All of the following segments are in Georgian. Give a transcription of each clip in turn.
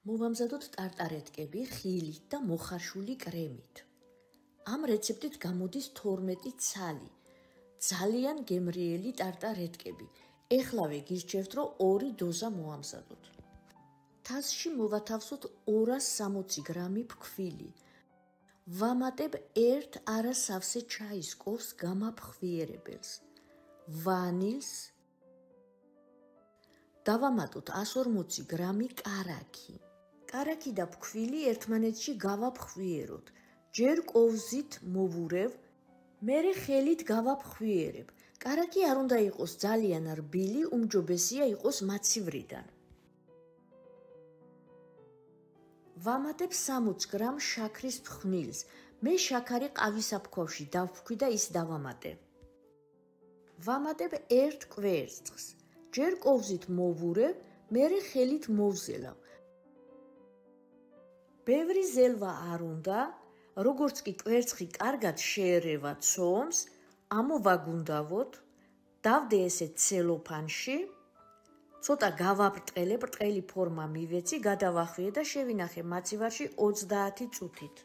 მოვამზადოთ ტარტარეტკები ხილით და მოხარშული კრემით. ამ რეცეპტით გამოდის 12 ცალი. ძალიან გემრიელი ტარტარეტკები. ეხლავე გირჩევთ, რომ 2 დოზა მოვამზადოთ. თასში მოვათავსოთ 260 გრამი ფქვილი. ვამატებ 1 არასავსე ჩაის კოვს გამაფხვიერებელს, ვანილს. დავამატოთ 140 გრამი კარაქი. კარაქი და ფქვილი ერთმანეთში გავაფხვიეროთ. ჯერ კოვზით მოვურევ, მერე ხელით გავაფხვიერებ. კარაქი არ უნდა იყოს ძალიან რბილი, უმჯობესია იყოს მაცივრიდან. ვამატებ 60 გრამ შაქრის ფხვნილს. მე შაქარი ყავისაფქვავში დავფქვი და ის დავამატე. ვამატებ 1 კვერცხს. ჯერ კოვზით მოვურევ, მერე ხელით მოვზელავ. ბევრი ზელვა არ უნდა, როგორც კი კვერცხი კარგად შეერევა ცომს, ამოვაგუნდავოთ, დავდე ესე ცელოფანში, ცოტა გავაბრტყელე, ბრტყელი ფორმა მივეცი, გადავახვიე და შევინახე მაცივარში 30 წუთით.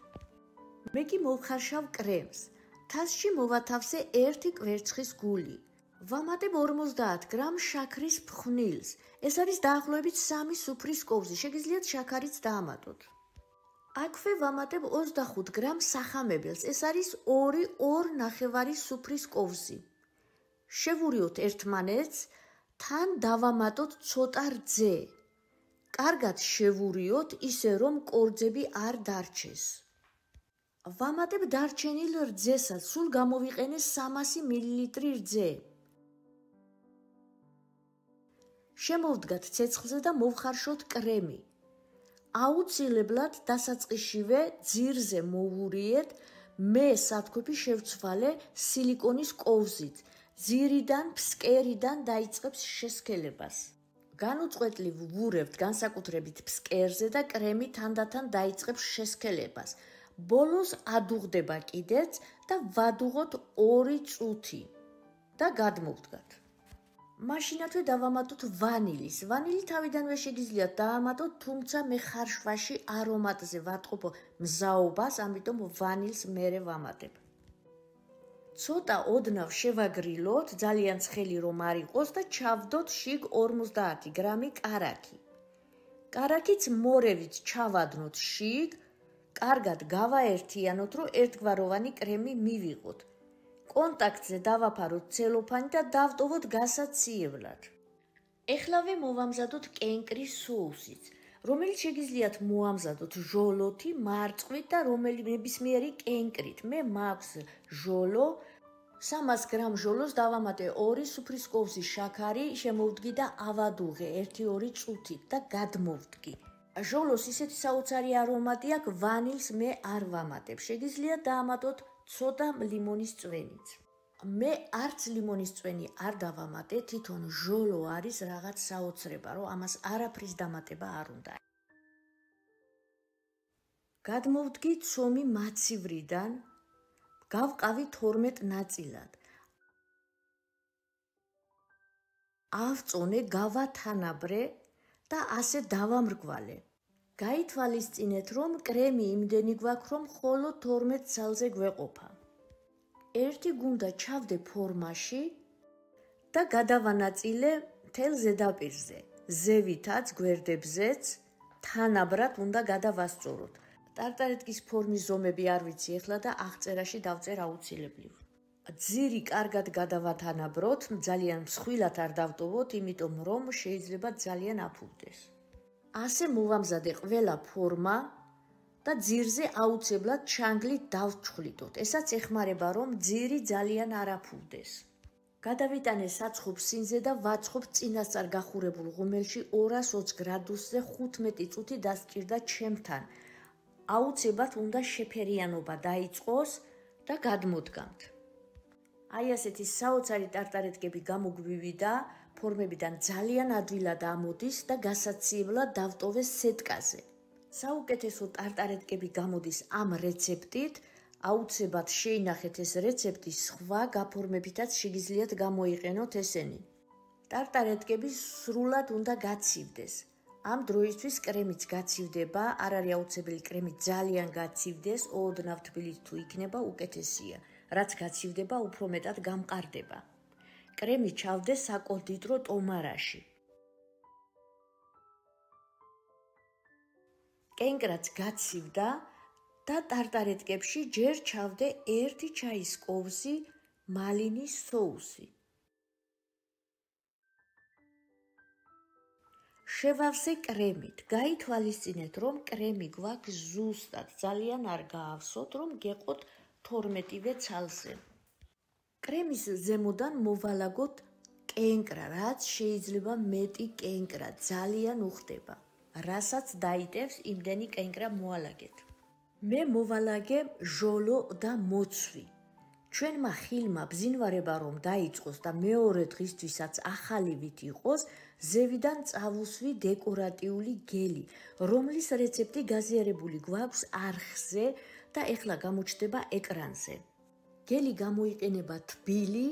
მე კი მოვხარშავ კრემს. თასში მოვათავსე 1 კვერცხის გული. ვამატებ 50 გრამ შაქრის ფხვნილს. ეს არის დაახლოებით 3 სუფრის კოვზი, შეგიძლიათ შაქარიც დაამატოთ. აქვე ვამატებ 25 გრამ სახამებელს. ეს არის 2-2.5 სუფრის კოვზი. შევურიოთ ერთმანეთს, თან დავამატოთ ცოტა რძე. კარგად შევურიოთ, ისე რომ კორძები არ დარჩეს. ვამატებ დარჩენილ რძესაც, სულ გამოვიყენე 300 მილილიტრი რძე. შემოვდგათ ცეცხლზე და მოვხარშოთ კრემი. აუცილებლად დასაწყისშივე ძირზე მოვურიეთ, მე სათქვები შევცვალე სილიკონის კოვზით. ძირიდან, ფსკერიდან დაიწყებს შესქელებას. განუწყვეტლივ ვურევთ განსაკუთრებით ფსკერზე და კრემი თანდათან დაიწყებს შესქელებას. ბოლოს ადუღდება კიდეც და ვადუღოთ 2 წუთი და გადმოვდგათ. მაშინათვე დავამატოთ ვანილის. ვანილი თავიდანვე შეგიძლიათ დაამატოთ, თუმცა მე ხარშვაში არომატზე ვატყობ მზაობას, ამიტომ ვანილს მერე ვამატებ. ცოტა ოდნავ შევაგრილოთ, ძალიან ცხელი რომ არ იყოს და ჩავდოთ შიგ 50 გრამი კარაქი. კარაქიც მორევით ჩავადნოთ შიგ, კარგად გავაერთიანოთ, რომ ერთგვაროვანი კრემი მივიღოთ. კონტაქტზე დავაფაროთ ცელოფანი და დავტოვოთ გასაციებლად. ეხლავე მოვამზადოთ კენკრის სოუსიც, რომელიც შეგიძლიათ მოამზადოთ ჟოლოთი, მარწყვით და ნებისმიერი კენკრით. მე მაქვს ჟოლო, 300 გრამ ჟოლოს დავამატე 2 სუფრის კოვზი შაქარი, შემოვდგი და ავადუღე 1-2 წუთით და გადმოვდგი. ჟოლოს ისეთი საოცარი არომატი აქვს, ვანილს მე არ ვამატებ. შეგიძლიათ დაამატოთ ცოტა ლიმონის წვენიც. მე არც ლიმონის წვენი არ დავამატე, თვითონ ჟოლო არის რაღაც საოცრება, რომ ამას არაფრის დამატება არ უნდა. გადმოვდგი ცომი მაცივრიდან, გავყავი 12 ნაწილად. ავწონე, გავათანაბრე და ასე დავამრგვალე. გაითვალისწინეთ, რომ კრემი იმდენი გვაქვს, რომ მხოლოდ 12 ცალზე გვეყოფა. ერთი გუნდა ჩავდე ფორმაში და გადავანაწილე მთელ ზედაპირზე. ზევითაც, გვერდებზეც, თანაბრად უნდა გადავასწოროთ. ტარტარეტკის ფორმის ზომები არ ვიცი ეხლა და აღწერაში დავწერ აუცილებლივ. ძირი კარგად გადავათანაბროთ, ძალიან მსხვილად არ დავტოვოთ, იმიტომ რომ შეიძლება ძალიან აფუვდეს. ასე მოვამზადე ყველა ფორმა და ძირზე აუცილებლად ჩანგლით დავჩხვლიტოთ. ესაც ეხმარება, რომ ძირი ძალიან არ აფუვდეს. გადავიტანე საცხობ სინზე და ვაცხობ წინასწარ გახურებულ ღუმელში 220 გრადუსზე 15 წუთი დასჭირდა ჩემთან. აუცილებლად უნდა შეფერიანობა დაიწყოს და გადმოდგამთ. აი ასეთი საოცარი ტარტარეტკები გამოგვივიდა, ფორმებიდან ძალიან ადვილად ამოდის და გასაციებლად დავტოვე სეტკაზე. საუკეთესო ტარტარეტკები გამოდის ამ რეცეპტით, აუცილებლად შეინახეთ ეს რეცეპტი, სხვა გაფორმებითაც შეგიძლიათ გამოიყენოთ ესენი. ტარტარეტკები სრულად უნდა გაცივდეს. ამ დროისთვის კრემიც გაცივდება, არ არის აუცილებელი კრემი ძალიან გაცივდეს, ოდნავ თბილით თუ იქნება უკეთესია. რაც გაცივდება, უფრო მეტად გამყარდება. კრემი ჩავდეს საკონდიტრო ტომარაში. კენკრაც გაცივდა და ტარტარეტკებში ჯერ ჩავდე 1 ჩაის კოვზი მალინის соуსი. შევავსე კრემით. გაითვალისწინეთ, რომ კრემი გვაქვს ზუსტად, ძალიან არ გაავსოთ, რომ გეყოთ 12-ვე ცალზე. კრემის ზემოდან მოვალაგოთ კენკრა, რაც შეიძლება მეტი კენკრა, ძალიან უხდება. რასაც დაიტევს, იმდენი კენკრა მოალაგეთ. მე მოვალაგე ჟოლო და მოცვი. ჩვენმა ხილმა ბზინვარება რომ დაიწყოს და მეორე დღისთვისაც ახალივით იყოს, ზევიდან წავუსვი დეკორატიული გელი, რომლის რეცეპტი გაზიარებული გვაქვს არხზე და ეხლა გამოჩნდება ეკრანზე. გელი გამოიყენება თბილი,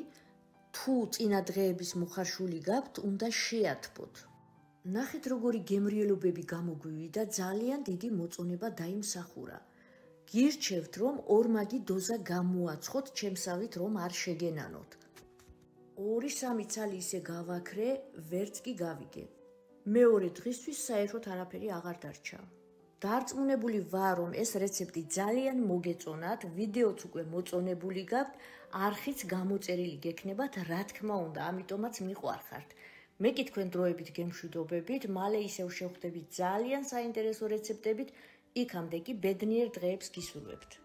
თუ წინა დღეების მოხარშული გაქვთ, უნდა შეათბოთ. ნახეთ როგორი გემრიელობები გამოგვივიდა, ძალიან დიდი მოწონება დაიმსახურა. გირჩევთ რომ ორმაგი დოზა გამოაცხოთ, ჩემსავით რომ არ შეგენანოთ. 2-3 ცალი ისე გავაქრე, ვერც კი გავიგე. მეორე დღისთვის საერთოდ არაფერი აღარ დარჩა. დარწმუნებული ვარ, რომ ეს რეცეპტი ძალიან მოგეწონათ, ვიდეოც უკვე მოწონებული გაქვთ, არხიც გამოწერილი გექნებათ, რა თქმა უნდა, ამიტომაც მიყვარხართ. მე კი თქვენ დროებით გემშვიდობებით, მალე ისევ შევხვდებით ძალიან საინტერესო რეცეპტებით, იქამდე კი ბედნიერ დღეებს გისურვებთ.